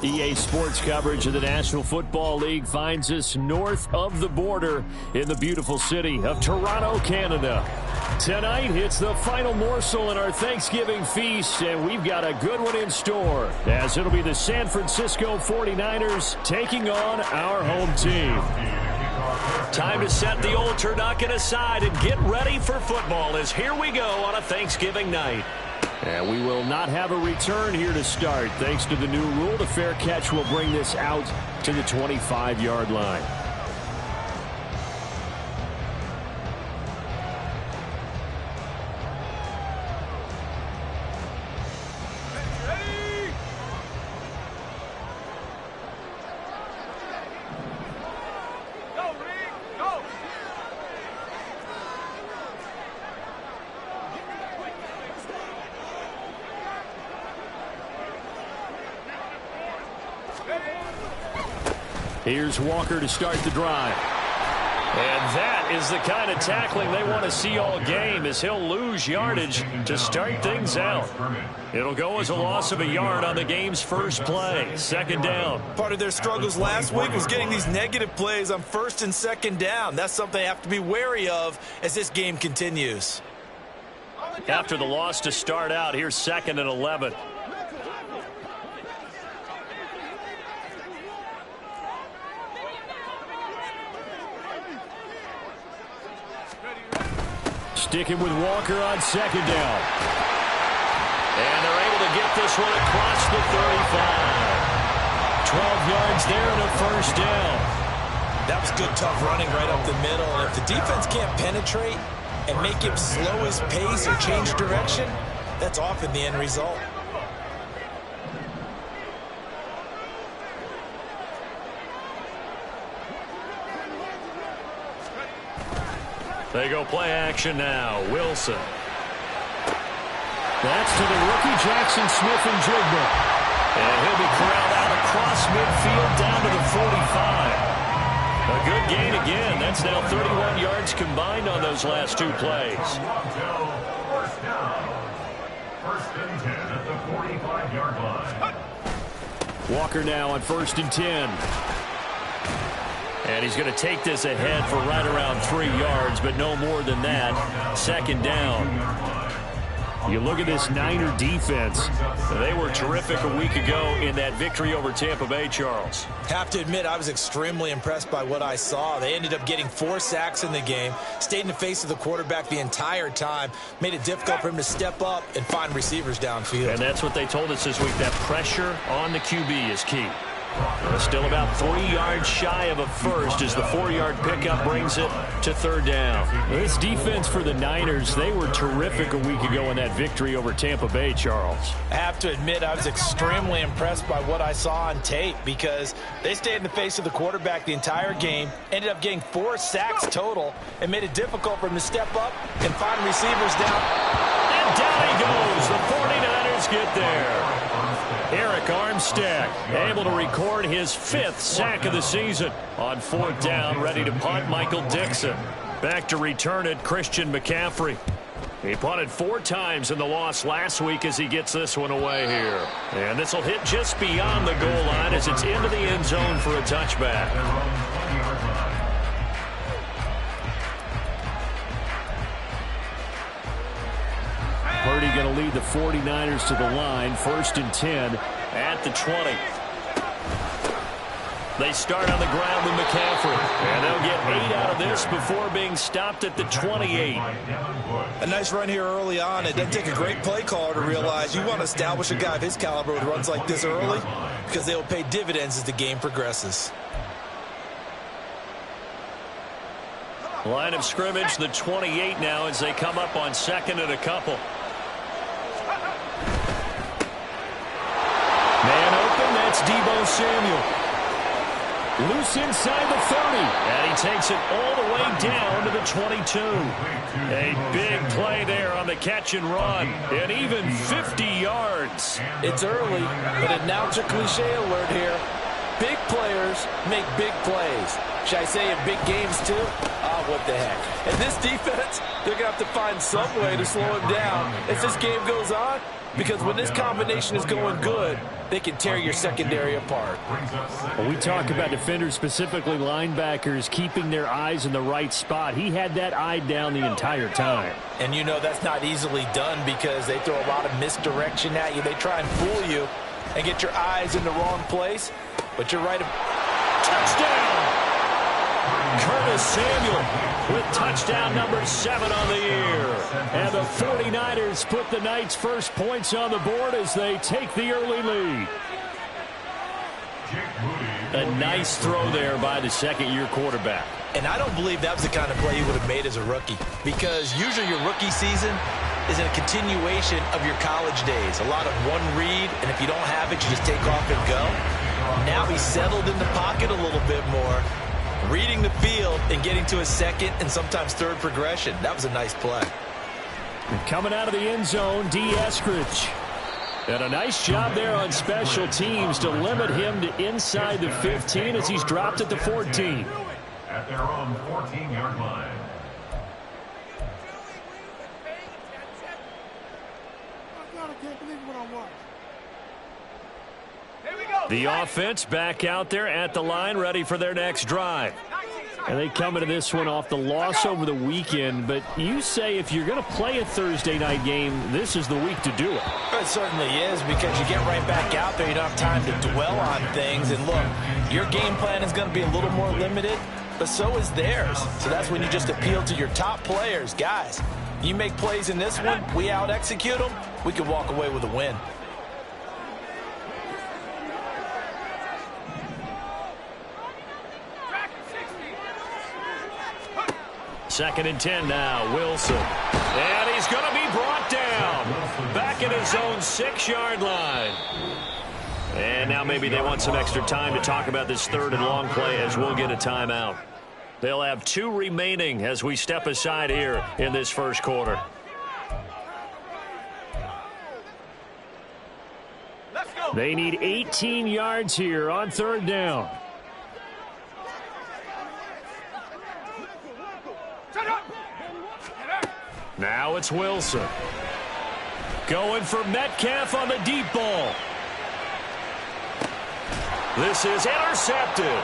EA Sports coverage of the National Football League finds us north of the border in the beautiful city of Toronto, Canada. Tonight, it's the final morsel in our Thanksgiving feast, and we've got a good one in store, as it'll be the San Francisco 49ers taking on our home team. Time to set the old turducken aside and get ready for football, as here we go on a Thanksgiving night. And we will not have a return here to start. Thanks to the new rule, the fair catch will bring this out to the 25-yard line. Here's Walker to start the drive. And that is the kind of tackling they want to see all game, as he'll lose yardage to start things out. It'll go as a loss of a yard on the game's first play. Second down. Part of their struggles last week was getting these negative plays on first and second down. That's something they have to be wary of as this game continues. After the loss to start out, here's 2nd and 11. Sticking with Walker on second down. And they're able to get this one across the 35. 12 yards there and a first down. That was good, tough running right up the middle. And if the defense can't penetrate and make him slow his pace or change direction, that's often the end result. They go play action now. Wilson. That's to the rookie, Jackson Smith-Njigba. And he'll be corralled out across midfield down to the 45. A good gain again. That's now 31 yards combined on those last two plays. First down. First and 10 at the 45-yard line. Walker now on 1st and 10. And he's going to take this ahead for right around 3 yards, but no more than that. Second down. You look at this Niner defense. They were terrific a week ago in that victory over Tampa Bay, Charles. Have to admit, I was extremely impressed by what I saw. They ended up getting 4 sacks in the game, stayed in the face of the quarterback the entire time, made it difficult for him to step up and find receivers downfield. And that's what they told us this week, that pressure on the QB is key. Still about 3 yards shy of a first as the 4-yard pickup brings it to third down. This defense for the Niners, they were terrific a week ago in that victory over Tampa Bay, Charles. I have to admit, I was extremely impressed by what I saw on tape because they stayed in the face of the quarterback the entire game, ended up getting 4 sacks total, and made it difficult for him to step up and find receivers down. And down he goes. The 49ers get there. Arik Armstead able to record his 5th sack of the season. On 4th down, ready to punt, Michael Dickson. Back to return it, Christian McCaffrey. He punted 4 times in the loss last week as he gets this one away here. And this will hit just beyond the goal line as it's into the end zone for a touchback. Purdy going to lead the 49ers to the line. 1st and 10 at the 20. They start on the ground with McCaffrey, and they'll get 8 out of this before being stopped at the 28. A nice run here early on. It doesn't take a great play caller to realize you want to establish a guy of his caliber with runs like this early because they will pay dividends as the game progresses. Line of scrimmage, the 28 now as they come up on second and a couple. Man open, that's Deebo Samuel. Loose inside the 30, and he takes it all the way down to the 22. A big play there on the catch and run, and even 50 yards. It's early, but announcer cliche alert here. Big players make big plays. Should I say in big games too? Oh, what the heck. And this defense, they're going to have to find some way to slow him down as this game goes on, because when this combination is going good, they can tear your secondary apart. Well, we talk about defenders, specifically linebackers, keeping their eyes in the right spot. He had that eye down the entire time. And you know that's not easily done because they throw a lot of misdirection at you. They try and fool you and get your eyes in the wrong place. But you're right. Touchdown! Curtis Samuel with touchdown number 7 on the year. And the 49ers put the Knights' first points on the board as they take the early lead. A nice throw there by the second-year quarterback. And I don't believe that was the kind of play he would have made as a rookie, because usually your rookie season is a continuation of your college days. A lot of one read, and if you don't have it, you just take off and go. Now he's settled in the pocket a little bit more, reading the field and getting to his second and sometimes third progression. That was a nice play. Coming out of the end zone, D. Eskridge. And a nice job there on special teams to limit him to inside the 15 as he's dropped at the 14. At their own 14-yard line. The offense back out there at the line, ready for their next drive. And they come into this one off the loss over the weekend. But you say if you're going to play a Thursday night game, this is the week to do it. It certainly is, because you get right back out there. You don't have time to dwell on things. And look, your game plan is going to be a little more limited, but so is theirs. So that's when you just appeal to your top players. Guys, you make plays in this one, we out-execute them, we can walk away with a win. Second and 10 now, Wilson. And he's going to be brought down. Back at his own 6-yard line. And now maybe they want some extra time to talk about this third and long play as we'll get a timeout. They'll have 2 remaining as we step aside here in this first quarter. They need 18 yards here on third down. Now it's Wilson. Going for Metcalf on the deep ball. This is intercepted.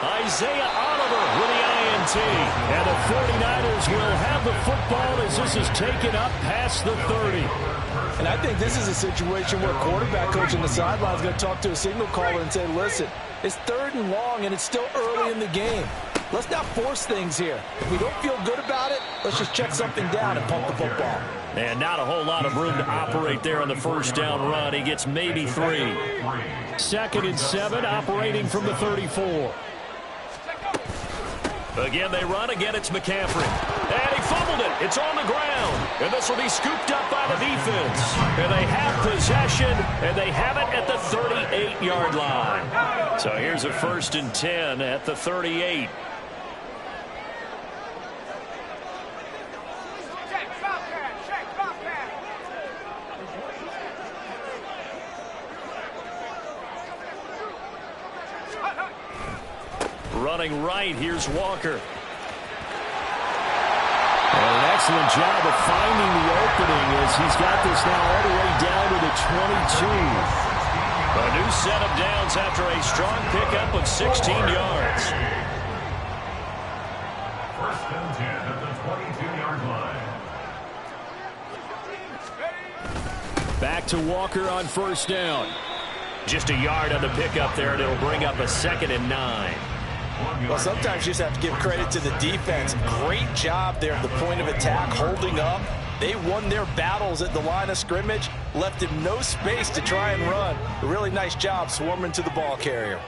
Isaiah Oliver with the INT. And the 49ers will have the football as this is taken up past the 30. And I think this is a situation where a quarterback coach on the sideline is going to talk to a signal caller and say, listen, it's third and long and it's still early in the game. Let's not force things here. If we don't feel good about it, let's just check something down and pump the football. And not a whole lot of room to operate there on the first down run. He gets maybe 3. Second and 7, operating from the 34. Again, they run. Again, it's McCaffrey. And he fumbled it. It's on the ground. And this will be scooped up by the defense. And they have possession, and they have it at the 38-yard line. So here's a first and 10 at the 38. Running right, here's Walker. And an excellent job of finding the opening as he's got this now all the way down to the 22. A new set of downs after a strong pickup of 16 yards. First and 10 at the 22-yard line. Back to Walker on first down. Just a yard on the pickup there, and it'll bring up a 2nd and 9. Well, sometimes you just have to give credit to the defense. Great job there at the point of attack, holding up. They won their battles at the line of scrimmage, left him no space to try and run. A really nice job swarming to the ball carrier.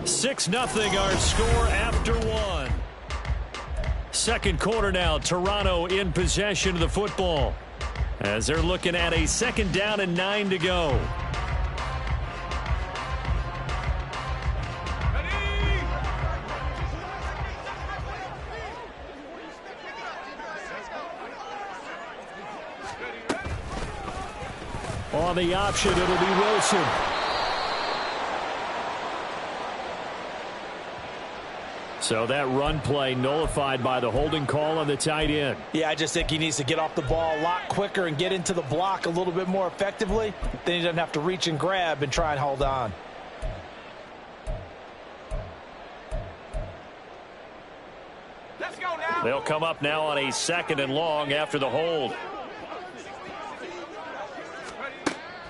Six 0 our score after one. Second quarter now, Toronto in possession of the football as they're looking at a 2nd down and 9 to go. On the option, it'll be Wilson. So that run play nullified by the holding call on the tight end. Yeah, I just think he needs to get off the ball a lot quicker and get into the block a little bit more effectively. Then he doesn't have to reach and grab and try and hold on. Let's go now. They'll come up now on a 2nd and long after the hold.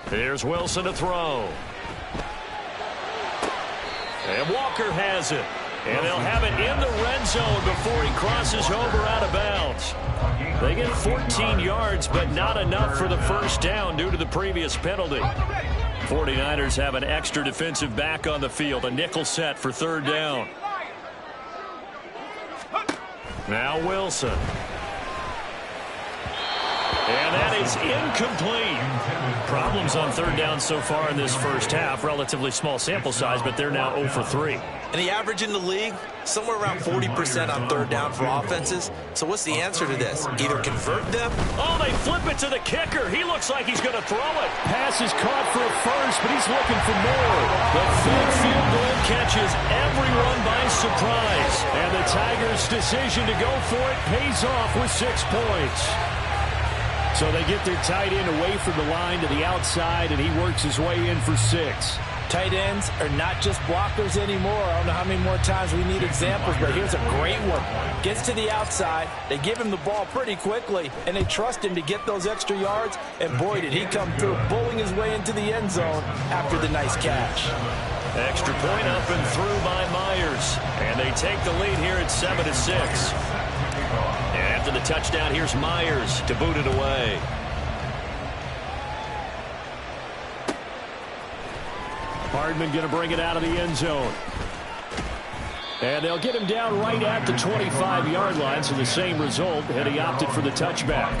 Here's Wilson to throw. And Walker has it. And they'll have it in the red zone before he crosses over out of bounds. They get 14 yards, but not enough for the first down due to the previous penalty. 49ers have an extra defensive back on the field, a nickel set for 3rd down. Now Wilson. And that is incomplete. Problems on 3rd down so far in this first half. Relatively small sample size, but they're now 0 for 3. And the average in the league, somewhere around 40% on 3rd down for offenses. So what's the answer to this? Either convert them. Oh, they flip it to the kicker. He looks like he's going to throw it. Pass is caught for a first, but he's looking for more. The fake field goal catches everyone by surprise. And the Tigers' decision to go for it pays off with 6 points. So they get their tight end away from the line to the outside, and he works his way in for 6. Tight ends are not just blockers anymore. I don't know how many more times we need examples, but here's a great one. Gets to the outside, they give him the ball pretty quickly, and they trust him to get those extra yards, and boy, did he come through, bowling his way into the end zone after the nice catch. Extra point up and through by Myers, and they take the lead here at 7-6. And after the touchdown, here's Myers to boot it away. Hardman going to bring it out of the end zone. And they'll get him down right at the 25-yard line, so the same result, and he opted for the touchback.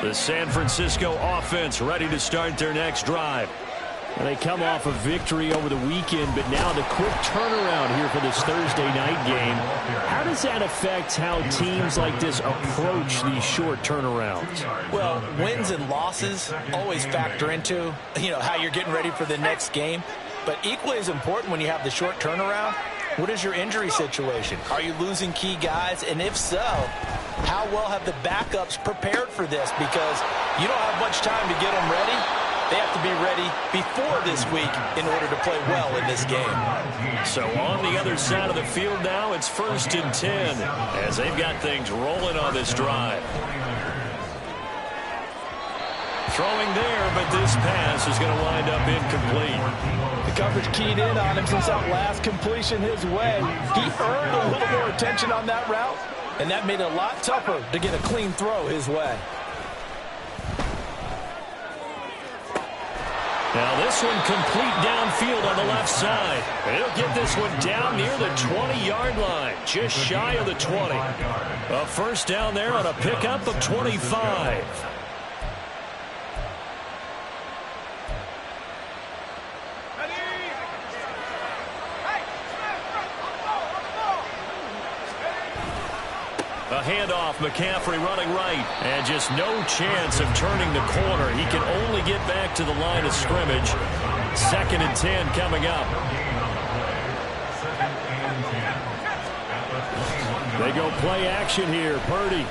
The San Francisco offense ready to start their next drive. And they come off a victory over the weekend, but now the quick turnaround here for this Thursday night game. How does that affect how teams like this approach these short turnarounds? Well, wins and losses always factor into, how you're getting ready for the next game. But equally as important when you have the short turnaround, what is your injury situation? Are you losing key guys? And if so, how well have the backups prepared for this? Because you don't have much time to get them ready. They have to be ready before this week in order to play well in this game. So on the other side of the field now, it's 1st and 10 as they've got things rolling on this drive. Throwing there, but this pass is going to wind up incomplete. The coverage keyed in on him since that last completion his way. He earned a little more attention on that route, and that made it a lot tougher to get a clean throw his way. Now this one complete downfield on the left side. He'll get this one down near the 20-yard line, just shy of the 20. A first down there on a pickup of 25. A handoff, McCaffrey running right, and just no chance of turning the corner. He can only get back to the line of scrimmage. 2nd and 10 coming up. They go play action here. Purdy.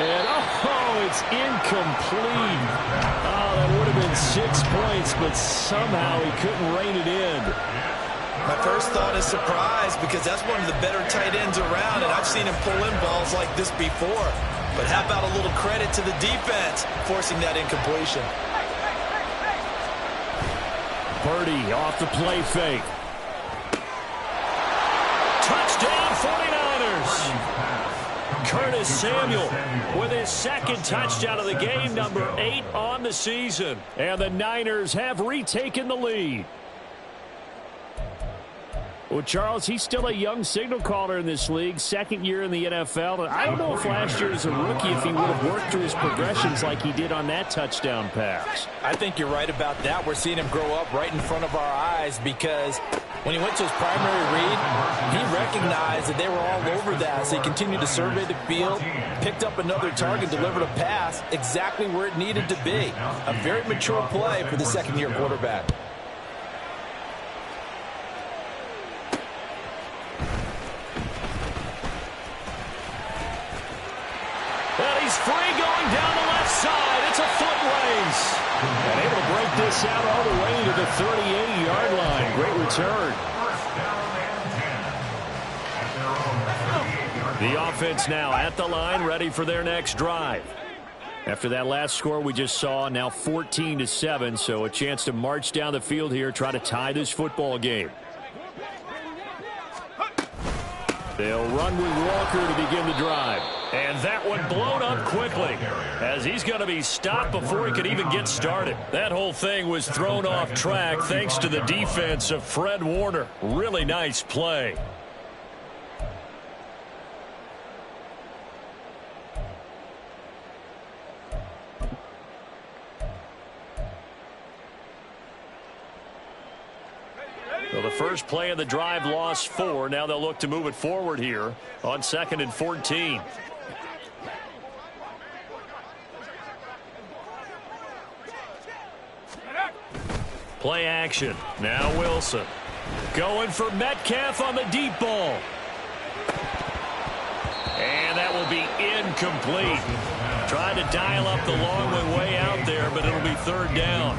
And, it's incomplete. Oh, that would have been 6 points, but somehow he couldn't rein it in. My first thought is surprise, because that's one of the better tight ends around, and I've seen him pull in balls like this before. But how about a little credit to the defense forcing that incompletion? Purdy off the play fake. Touchdown 49ers. Curtis Samuel with his second touchdown of the game, number 8 on the season. And the Niners have retaken the lead. Well, Charles, he's still a young signal caller in this league, second year in the NFL. I don't know if last year as a rookie if he would have worked through his progressions like he did on that touchdown pass. I think you're right about that. We're seeing him grow up right in front of our eyes, because when he went to his primary read, he recognized that they were all over that. So he continued to survey the field, picked up another target, delivered a pass exactly where it needed to be. A very mature play for the second-year quarterback. And he's free going down the left side. It's a foot race. And able to break this out all the way to the 38-yard line. Great return. The offense now at the line, ready for their next drive. After that last score we just saw, now 14-7, so a chance to march down the field here, try to tie this football game. They'll run with Walker to begin the drive. And that one blown up quickly, as he's going to be stopped before he could even get started. That whole thing was thrown off track thanks to the defense of Fred Warner. Really nice play. So the first play of the drive lost 4. Now they'll look to move it forward here on 2nd and 14. Play action. Now Wilson. Going for Metcalf on the deep ball. And that will be incomplete. Tried to dial up the long way out there, but it'll be 3rd down.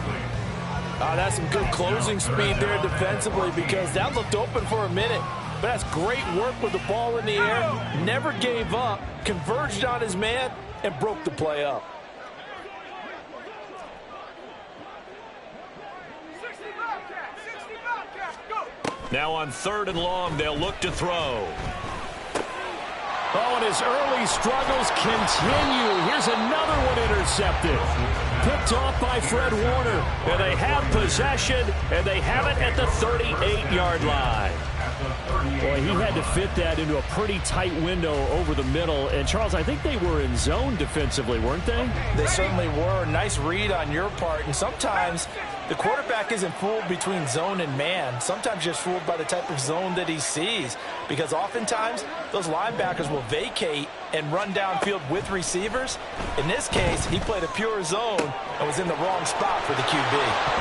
That's some good closing speed there defensively, because that looked open for a minute. But that's great work with the ball in the air. Never gave up, converged on his man, and broke the play up. Now on 3rd and long, they'll look to throw. Oh, and his early struggles continue. Here's another one intercepted. Picked off by Fred Warner. And they have possession, and they have it at the 38-yard line. Boy, he had to fit that into a pretty tight window over the middle. And, Charles, I think they were in zone defensively, weren't they? They certainly were. Nice read on your part. And sometimes the quarterback isn't fooled between zone and man. Sometimes just fooled by the type of zone that he sees. Because oftentimes, those linebackers will vacate and run downfield with receivers. In this case, he played a pure zone and was in the wrong spot for the QB.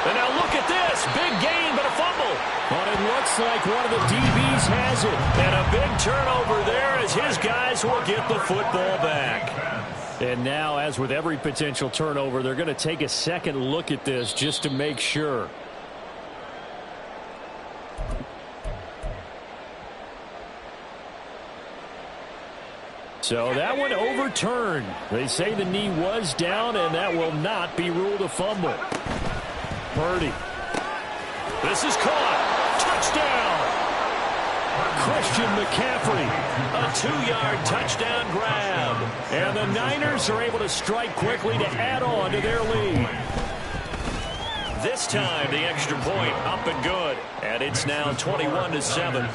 And now look at this. Big gain, but a fumble. But it looks like one of the DBs has it. And a big turnover there as his guys will get the football back. And now, as with every potential turnover, they're going to take a second look at this just to make sure. So that one overturned. They say the knee was down, and that will not be ruled a fumble. Purdy. This is caught. Touchdown. Christian McCaffrey. A 2-yard touchdown grab. And the Niners are able to strike quickly to add on to their lead. This time, the extra point up and good. And it's now 21-7.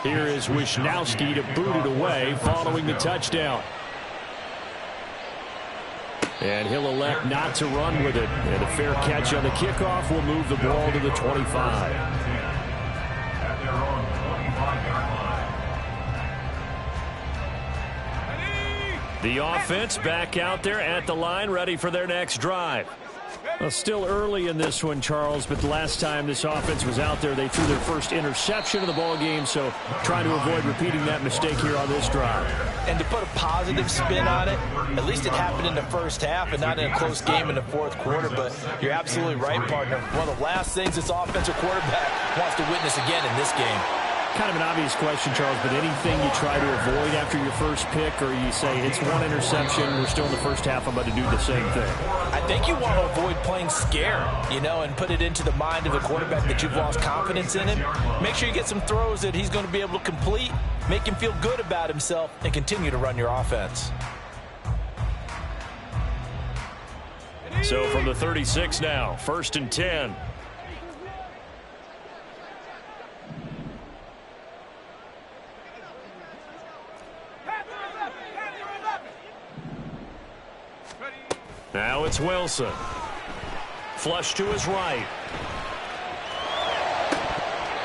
Here is Wisnowski to boot it away following the touchdown. And he'll elect not to run with it. And a fair catch on the kickoff will move the ball to the 25. The offense back out there at the line, ready for their next drive. Well, still early in this one, Charles, but the last time this offense was out there, they threw their first interception of the ball game, so trying to avoid repeating that mistake here on this drive. And to put a positive spin on it, at least it happened in the first half and not in a close game in the fourth quarter, but you're absolutely right, partner. One of the last things this offensive quarterback wants to witness again in this game. Kind of an obvious question, Charles, but anything you try to avoid after your first pick, or you say it's one interception, we're still in the first half, I'm about to do the same thing? I think you want to avoid playing scared, and put it into the mind of the quarterback that you've lost confidence in him. Make sure you get some throws that he's going to be able to complete, make him feel good about himself, and continue to run your offense. So from the 36 now, 1st and 10. Now it's Wilson. Flush to his right.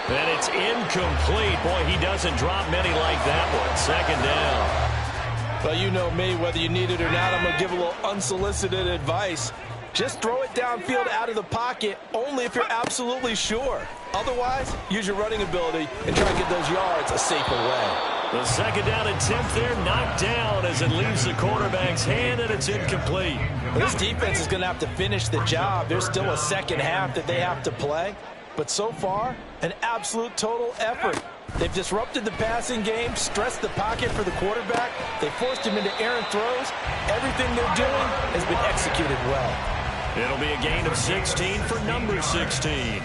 And it's incomplete. Boy, he doesn't drop many like that one. 2nd down. Well, you know me, whether you need it or not, I'm going to give a little unsolicited advice. Just throw it downfield out of the pocket only if you're absolutely sure. Otherwise, use your running ability and try to get those yards a safer way. The 2nd down attempt there knocked down as it leaves the quarterback's hand, and it's incomplete. Well, this defense is going to have to finish the job. There's still a second half that they have to play. But so far, an absolute total effort. They've disrupted the passing game, stressed the pocket for the quarterback. They forced him into errant throws. Everything they're doing has been executed well. It'll be a gain of 16 for number 16.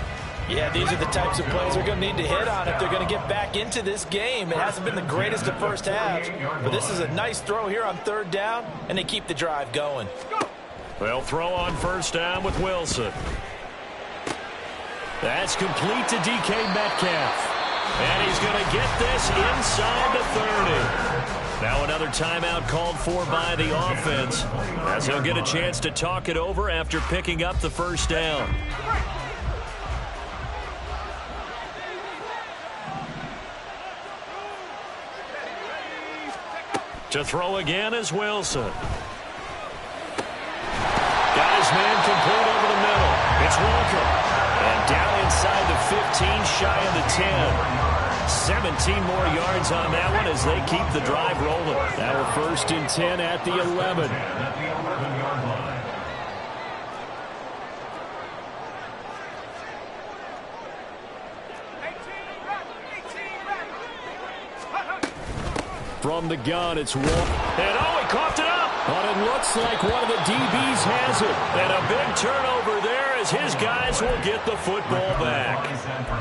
Yeah, these are the types of plays they're going to need to hit on if they're going to get back into this game. It hasn't been the greatest of first halves, but this is a nice throw here on 3rd down, and they keep the drive going. They'll throw on 1st down with Wilson. That's complete to DK Metcalf. And he's going to get this inside the 30. Now another timeout called for by the offense, as he'll get a chance to talk it over after picking up the 1st down. To throw again is Wilson. Got his man complete over the middle. It's Walker. And down inside the 15, shy of the 10. 17 more yards on that one as they keep the drive rolling. Now we're 1st and 10 at the 11. From the gun, it's Walker. And he coughed it up. But it looks like one of the DBs has it. And a big turnover there as his guys will get the football back.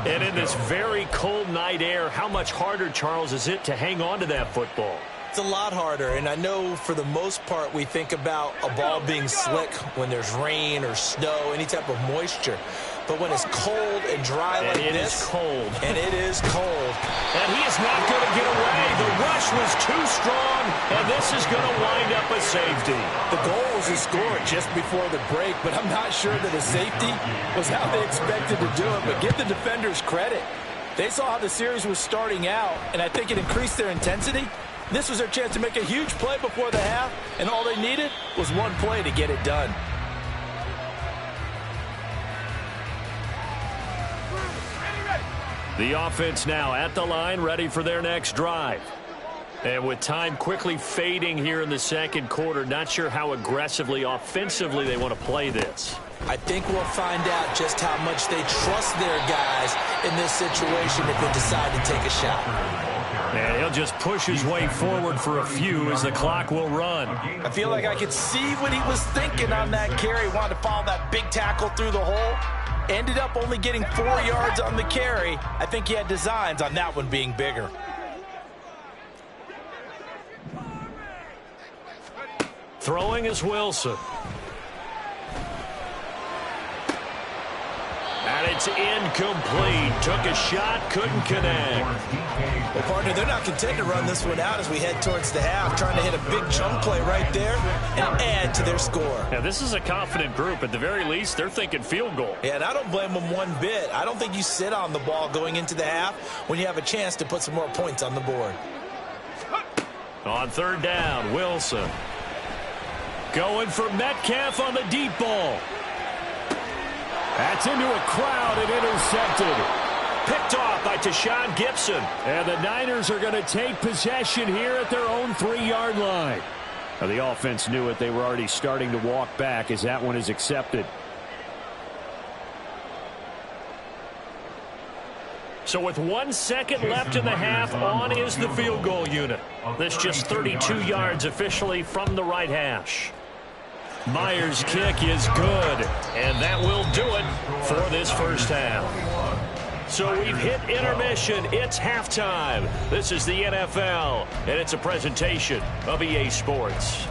And in this very cold night air, how much harder, Charles, is it to hang on to that football? It's a lot harder, and I know for the most part we think about a ball being slick when there's rain or snow, any type of moisture. But when it's cold and dry like this. And it is cold. And it is cold. And he is not going to get away. The rush was too strong, and this is going to wind up a safety. The goal was to score just before the break, but I'm not sure that a safety was how they expected to do it. But give the defenders credit. They saw how the series was starting out, and I think it increased their intensity. This was their chance to make a huge play before the half, and all they needed was one play to get it done. The offense now at the line, ready for their next drive. And with time quickly fading here in the 2nd quarter, not sure how aggressively, offensively they want to play this. I think we'll find out just how much they trust their guys in this situation if they decide to take a shot. And he'll just push his way forward for a few as the clock will run. I feel like I could see what he was thinking on that carry. Wanted to follow that big tackle through the hole. Ended up only getting 4 yards on the carry. I think he had designs on that one being bigger. Throwing is Wilson. And it's incomplete. Took a shot, couldn't connect. Well, partner, they're not content to run this one out as we head towards the half, trying to hit a big chunk play right there and add to their score. Yeah, this is a confident group. At the very least, they're thinking field goal. Yeah, and I don't blame them one bit. I don't think you sit on the ball going into the half when you have a chance to put some more points on the board. On 3rd down, Wilson. Going for Metcalf on the deep ball. That's into a crowd and intercepted. Picked off by Tashaun Gibson. And the Niners are going to take possession here at their own 3-yard line. Now, the offense knew it. They were already starting to walk back as that one is accepted. So with 1 second left in the half, on is the field goal unit. This just 32 yards officially from the right hash. Myers' kick is good, and that will do it for this first half. So we've hit intermission. It's halftime. This is the NFL, and it's a presentation of EA Sports.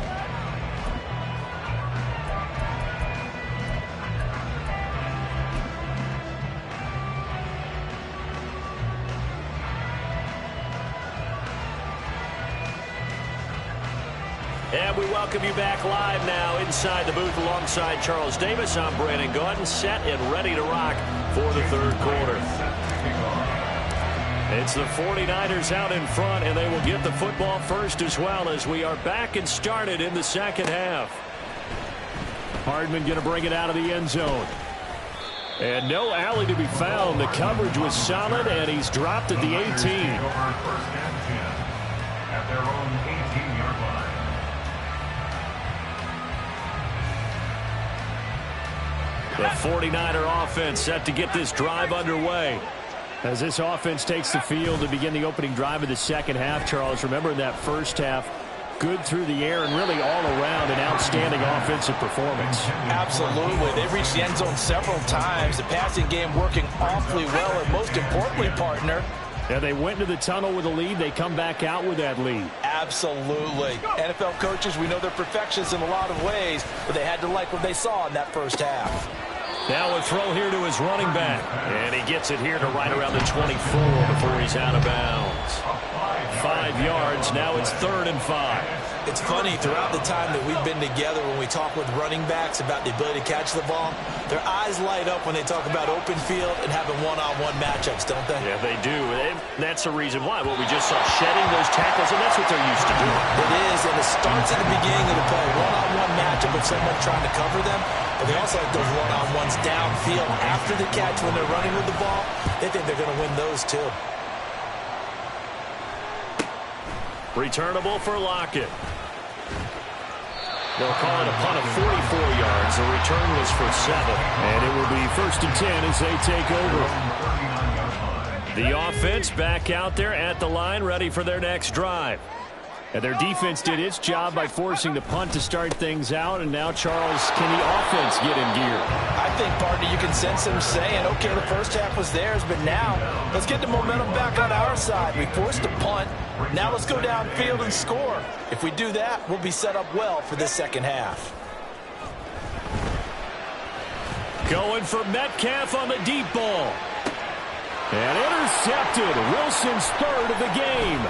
And we welcome you back live now inside the booth alongside Charles Davis. I'm Brandon Gaudin, set and ready to rock for the third quarter. It's the 49ers out in front, and they will get the football first as well as we are back and started in the second half. Hardman going to bring it out of the end zone. And no alley to be found. The coverage was solid, and he's dropped at the 18. First and 10 at their own 18-yard line. The 49er offense set to get this drive underway. As this offense takes the field to begin the opening drive of the second half, Charles, remember in that first half, good through the air and really all around an outstanding offensive performance. Absolutely. They reached the end zone several times. The passing game working awfully well, and most importantly, partner, Yeah, they went into the tunnel with a lead. They come back out with that lead. absolutely. NFL coaches, we know they're perfectionists in a lot of ways, but they had to like what they saw in that first half. Now a throw here to his running back. And he gets it here to right around the 24 before he's out of bounds. 5 yards. Now it's 3rd and 5. It's funny, throughout the time that we've been together, when we talk with running backs about the ability to catch the ball, their eyes light up when they talk about open field and having one-on-one matchups, don't they? Yeah, they do. And that's the reason why. What we just saw, shedding those tackles, and that's what they're used to doing. It is, and it starts at the beginning of the play. One-on-one matchup with someone trying to cover them, but they also like those one-on-ones downfield after the catch when they're running with the ball. They think they're going to win those, too. Returnable for Lockett. They'll call it a punt of 44 yards. The return was for 7. And it will be 1st and 10 as they take over. The offense back out there at the line, ready for their next drive. And their defense did its job by forcing the punt to start things out. And now, Charles, can the offense get in gear? I think, partner, you can sense them saying, okay, the first half was theirs, but now let's get the momentum back on our side. We forced a punt. Now let's go downfield and score. If we do that, we'll be set up well for this second half. Going for Metcalf on the deep ball. And intercepted. Wilson's 3rd of the game.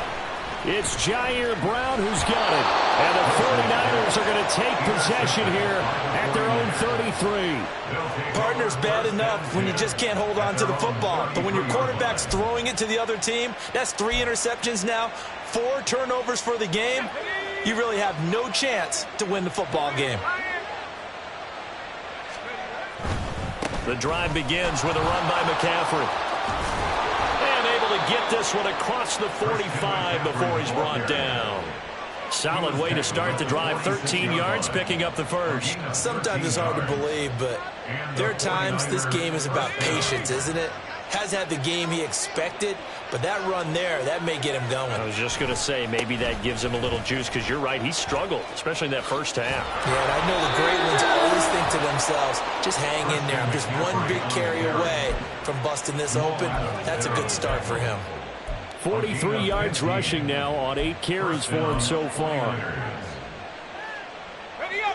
It's Jair Brown who's got it. And the 49ers are going to take possession here at their own 33. Partner's bad enough when you just can't hold on to the football. But when your quarterback's throwing it to the other team, that's 3 interceptions now, 4 turnovers for the game. You really have no chance to win the football game. The drive begins with a run by McCaffrey. To get this one across the 45 before he's brought down. Solid way to start the drive. 13 yards, picking up the first. Sometimes it's hard to believe, but there are times this game is about patience, isn't it? Has had the game he expected, but that run there, that may get him going. I was just going to say, maybe that gives him a little juice, because you're right, he struggled, especially in that first half. Yeah, and I know the great ones always think to themselves, just hang in there. I'm just one big carry away from busting this open. That's a good start for him. 43 yards rushing now on 8 carries for him so far.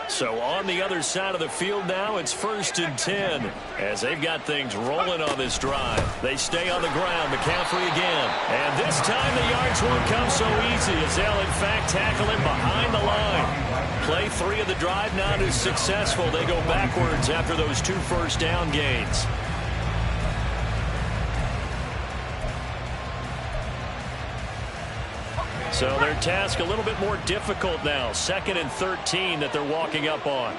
So on the other side of the field now, it's 1st and 10 as they've got things rolling on this drive. They stay on the ground. McCaffrey again. And this time the yards won't come so easy as they'll, in fact, tackle him behind the line. Play 3 of the drive not as successful. They go backwards after those 2 first down gains. So their task a little bit more difficult now. 2nd and 13 that they're walking up on.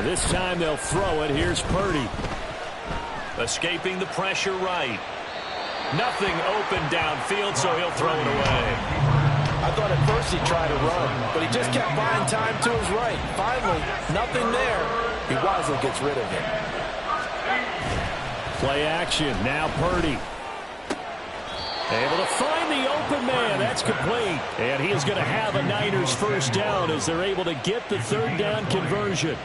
This time they'll throw it. Here's Purdy. Escaping the pressure right. Nothing open downfield, so he'll throw it away. I thought at first he'd try to run, but he just kept buying time to his right. Finally, nothing there. He wisely gets rid of it. Play action. Now Purdy. Able to find the open man. That's complete. And he is going to have a Niners first down as they're able to get the third down conversion.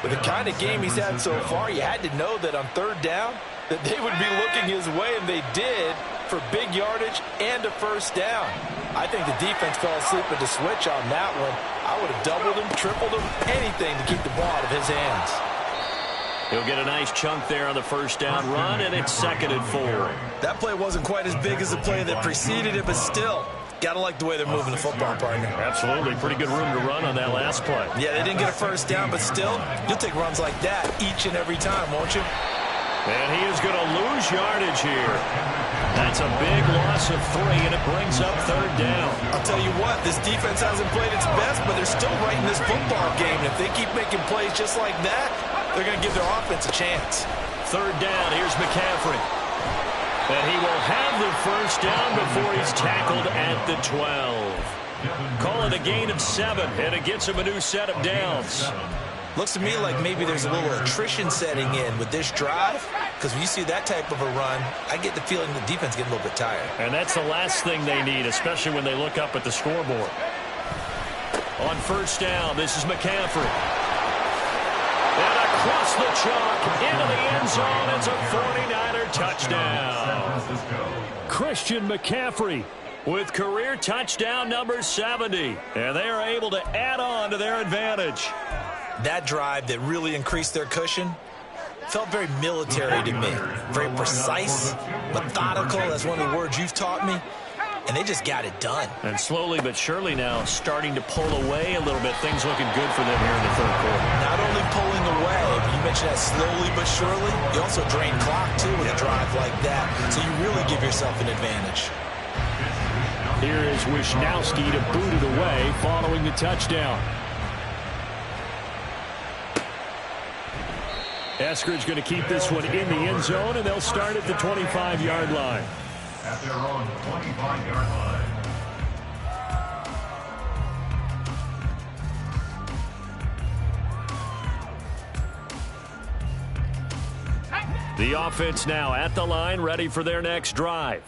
With the kind of game he's had so far, you had to know that on third down that they would be looking his way, and they did, for big yardage and a first down. I think the defense fell asleep at the switch on that one. I would have doubled him, tripled him, anything to keep the ball out of his hands. He'll get a nice chunk there on the first down run, and it's 2nd and 4. That play wasn't quite as big as the play that preceded it, but still, gotta like the way they're moving the football, partner. Absolutely. Pretty good room to run on that last play. Yeah, they didn't get a first down, but still, you'll take runs like that each and every time, won't you? And he is going to lose yardage here. That's a big loss of 3, and it brings up third down. I'll tell you what, this defense hasn't played its best, but they're still right in this football game. And if they keep making plays just like that, they're going to give their offense a chance. Third down, here's McCaffrey. And he will have the first down before he's tackled at the 12. Call it a gain of 7, and it gets him a new set of downs. Looks to me like maybe there's a little attrition setting in with this drive, because when you see that type of a run, I get the feeling the defense getting a little bit tired. And that's the last thing they need, especially when they look up at the scoreboard. On first down, this is McCaffrey. And across the chalk, into the end zone, it's a 49er touchdown. Christian McCaffrey with career touchdown number 70. And they are able to add on to their advantage. That drive that really increased their cushion felt very military to me. Very precise, methodical. That's one of the words you've taught me. And they just got it done. And slowly but surely now starting to pull away a little bit. Things looking good for them here in the third quarter. Not only pulling away, but you mentioned that slowly but surely. You also drain clock, too, with a drive like that. So you really give yourself an advantage. Here is Wishnowski to boot it away following the touchdown. Eskridge going to keep this one in the end zone, and they'll start at the 25-yard line. At their own 25-yard line. The offense now at the line, ready for their next drive.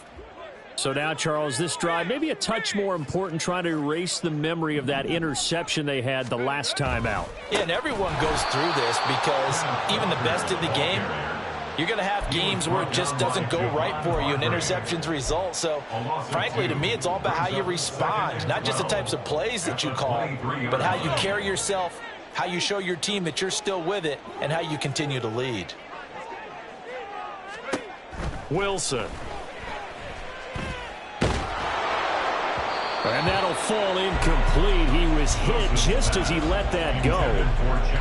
So now, Charles, this drive maybe a touch more important, trying to erase the memory of that interception they had the last time out. Yeah, and everyone goes through this because even the best in the game, you're going to have games where it just doesn't go right for you, and interceptions result. So, frankly, to me, it's all about how you respond, not just the types of plays that you call, but how you carry yourself, how you show your team that you're still with it, and how you continue to lead. Wilson. And that'll fall incomplete. He was hit just as he let that go.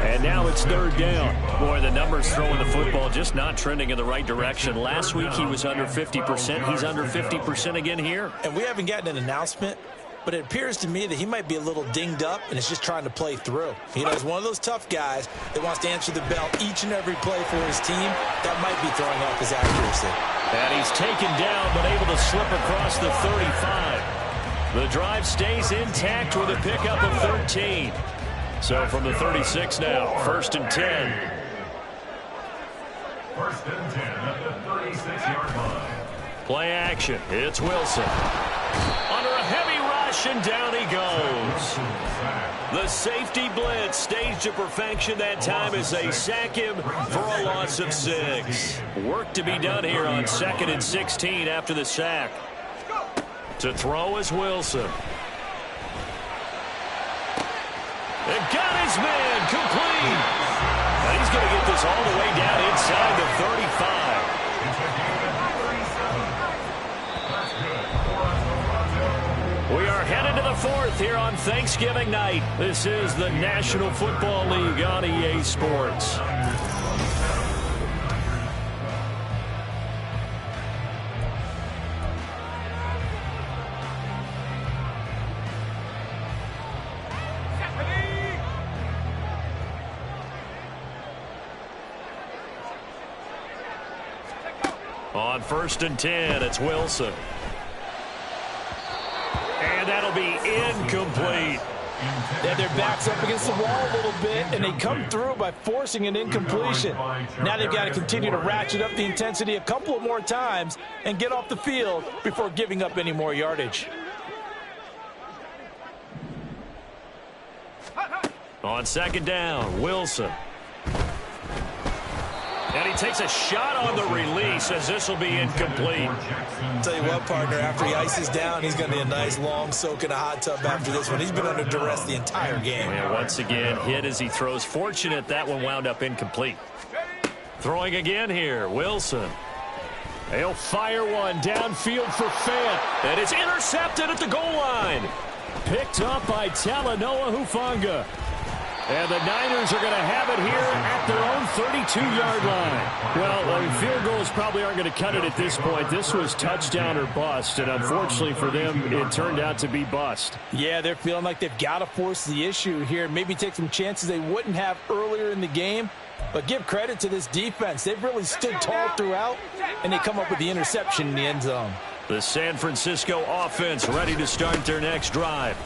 And now it's third down. Boy, the numbers throwing the football just not trending in the right direction. Last week he was under 50%. He's under 50% again here. And we haven't gotten an announcement, but it appears to me that he might be a little dinged up and is just trying to play through. You know, he's one of those tough guys that wants to answer the bell each and every play for his team. That might be throwing off his accuracy. And he's taken down but able to slip across the 35. The drive stays intact with a pickup of 13. So from the 36 now, 1st and 10. 1st and 10 at the 36-yard line. Play action. It's Wilson. Under a heavy rush, and down he goes. The safety blitz staged to perfection that time as they sack him for a loss of 6. Work to be done here on 2nd and 16 after the sack. To throw is Wilson. And got his man complete. And he's going to get this all the way down inside the 35. We are headed to the 4th here on Thanksgiving night. This is the National Football League on EA Sports. On 1st and 10, it's Wilson. And that'll be incomplete. They have their backs up against the wall a little bit, and they come through by forcing an incompletion. Now they've got to continue to ratchet up the intensity a couple of more times and get off the field before giving up any more yardage. On 2nd down, Wilson. And he takes a shot on the release as this will be incomplete. Tell you what, partner, after he ices down, he's going to be a nice long soak in a hot tub after this one. He's been under duress the entire game. And once again, hit as he throws. Fortunate that one wound up incomplete. Throwing again here, Wilson. He'll fire one downfield for Fant. And it's intercepted at the goal line. Picked up by Talanoa Hufanga. And the Niners are going to have it here at their own 32-yard line. Well, field goals probably aren't going to cut it at this point. This was touchdown or bust, and unfortunately for them, it turned out to be bust. Yeah, they're feeling like they've got to force the issue here. Maybe take some chances they wouldn't have earlier in the game. But give credit to this defense. They've really stood tall throughout, and they come up with the interception in the end zone. The San Francisco offense ready to start their next drive.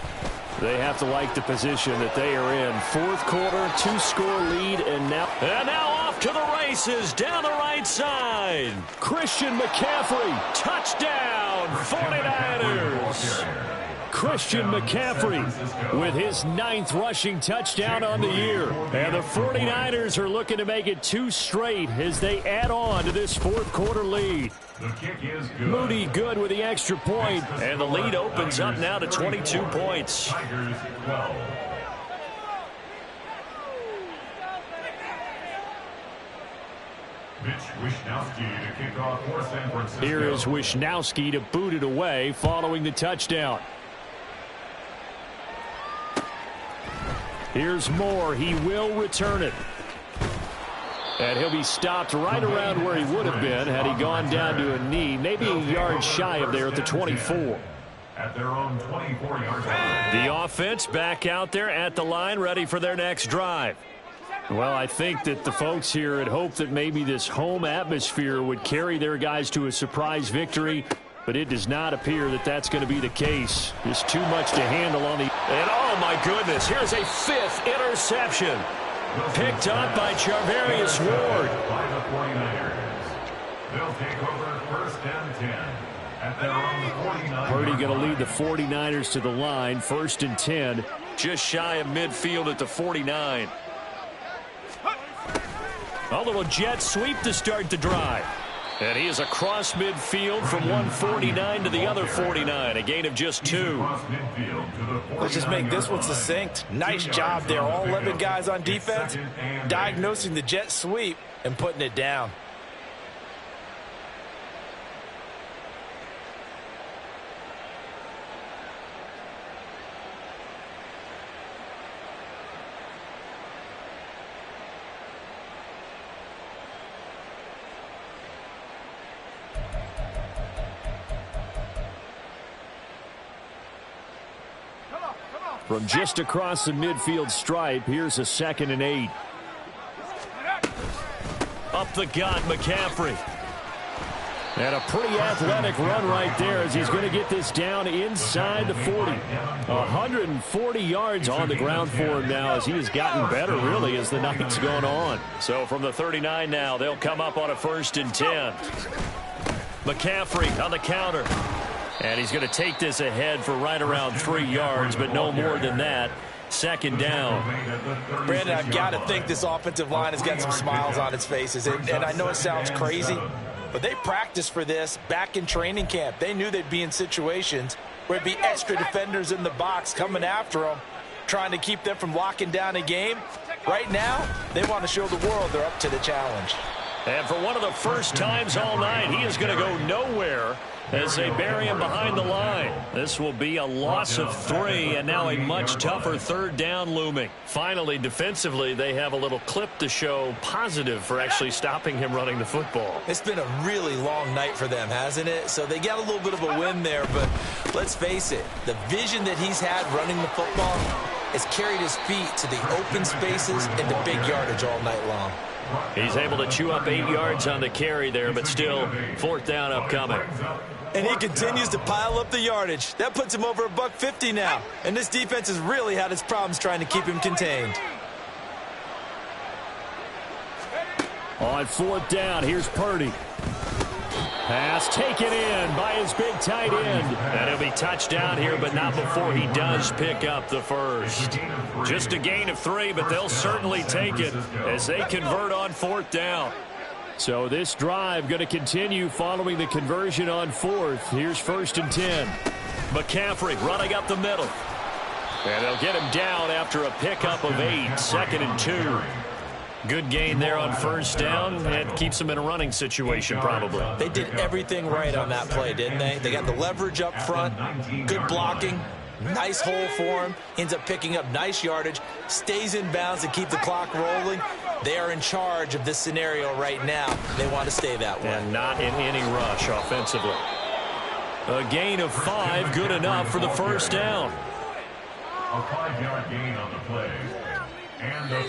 They have to like the position that they are in. 4th quarter, 2-score lead, and now off to the races down the right side. Christian McCaffrey, touchdown, 49ers. Christian McCaffrey with his 9th rushing touchdown on the year. And the 49ers are looking to make it 2 straight as they add on to this 4th quarter lead. The kick is good. Moody good with the extra point, and the lead opens up now to 22 points. Tigers 12. Mitch Wishnowsky to kick off for San Francisco. Here is Wishnowsky to boot it away following the touchdown. Here's Moore. He will return it. And he'll be stopped right around where he would have been had he gone down to a knee, maybe a yard shy of there at the 24. At their own 24-yard line. The offense back out there at the line, ready for their next drive. Well, I think that the folks here had hoped that maybe this home atmosphere would carry their guys to a surprise victory, but it does not appear that that's going to be the case. There's too much to handle on the... And oh my goodness, here's a 5th interception. Picked up by Charvarius Ward. By the 49ers. They'll take over 1st and 10 at their own 49. Purdy going to lead the 49ers to the line, 1st and 10. Just shy of midfield at the 49. A little jet sweep to start the drive. And he is across midfield from one 49 to the other 49. A gain of just 2. Let's just make this one succinct. Nice job there. All 11 guys on defense diagnosing the jet sweep and putting it down. From just across the midfield stripe, here's a 2nd and 8. Up the gut, McCaffrey. And a pretty athletic run right there as he's going to get this down inside the 40. 140 yards on the ground for him now as he has gotten better, really, as the night's gone on. So from the 39 now, they'll come up on a 1st and 10. McCaffrey on the counter. And he's going to take this ahead for right around 3 yards, but no more than that. 2nd down. Brandon, I've got to think this offensive line has got some smiles on its faces. And I know it sounds crazy, but they practiced for this back in training camp. They knew they'd be in situations where it'd be extra defenders in the box coming after them, trying to keep them from locking down a game. Right now, they want to show the world they're up to the challenge. And for one of the first times all night, he is going to go nowhere as they bury him behind the line. This will be a loss of 3, and now a much tougher 3rd down looming. Finally, defensively, they have a little clip to show positive for actually stopping him running the football. It's been a really long night for them, hasn't it? So they got a little bit of a win there, but let's face it, the vision that he's had running the football has carried his feet to the open spaces and the big yardage all night long. He's able to chew up 8 yards on the carry there, but still 4th down upcoming. And he continues to pile up the yardage. That puts him over $150 now. And this defense has really had its problems trying to keep him contained. On 4th down, here's Purdy. Pass taken in by his big tight end. And he'll be touchdown here, but not before he does pick up the first. Just a gain of 3, but they'll certainly take it as they convert on 4th down. So this drive going to continue following the conversion on 4th. Here's 1st and 10. McCaffrey running up the middle. And they'll get him down after a pickup of 8. 2nd and 2. Good gain there on 1st down, and keeps them in a running situation probably. They did everything right on that play, didn't they? They got the leverage up front, good blocking, nice hole for him, ends up picking up nice yardage, stays in bounds to keep the clock rolling. They are in charge of this scenario right now. They want to stay that way. And not in any rush offensively. A gain of 5, good enough for the 1st down. A 5-yard gain on the play.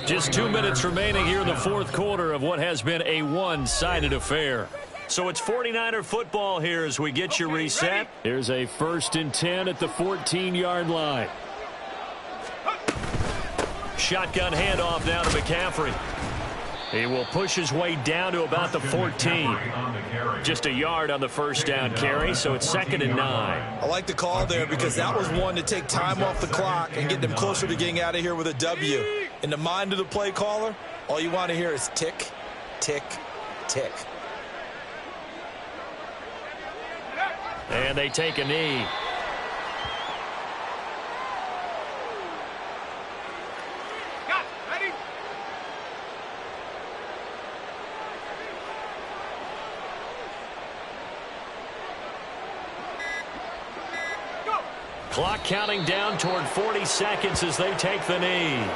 Just 2 minutes remaining here in the 4th quarter of what has been a one-sided affair. So it's 49er football here as we get you reset. Here's a 1st and 10 at the 14-yard line. Shotgun handoff now to McCaffrey. He will push his way down to about the 14. Just a yard on the 1st down carry, so it's 2nd and 9. I like the call there because that was one to take time off the clock and get them closer to getting out of here with a W. In the mind of the play caller, all you want to hear is tick, tick, tick. And they take a knee. Clock counting down toward 40 seconds as they take the knee.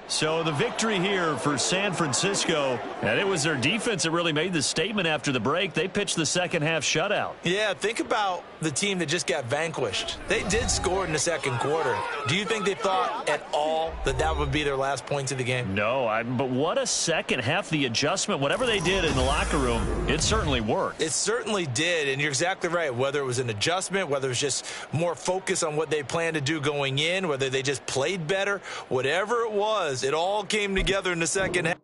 So the victory here for San Francisco, and it was their defense that really made the statement after the break. They pitched the second half shutout. Yeah, think about the team that just got vanquished. They did score in the 2nd quarter. Do you think they thought at all that that would be their last points of the game? No, but what a second half. The adjustment, whatever they did in the locker room, it certainly worked. It certainly did, and you're exactly right. Whether it was an adjustment, whether it was just more focus on what they planned to do going in, whether they just played better, whatever it was, it all came together in the second half.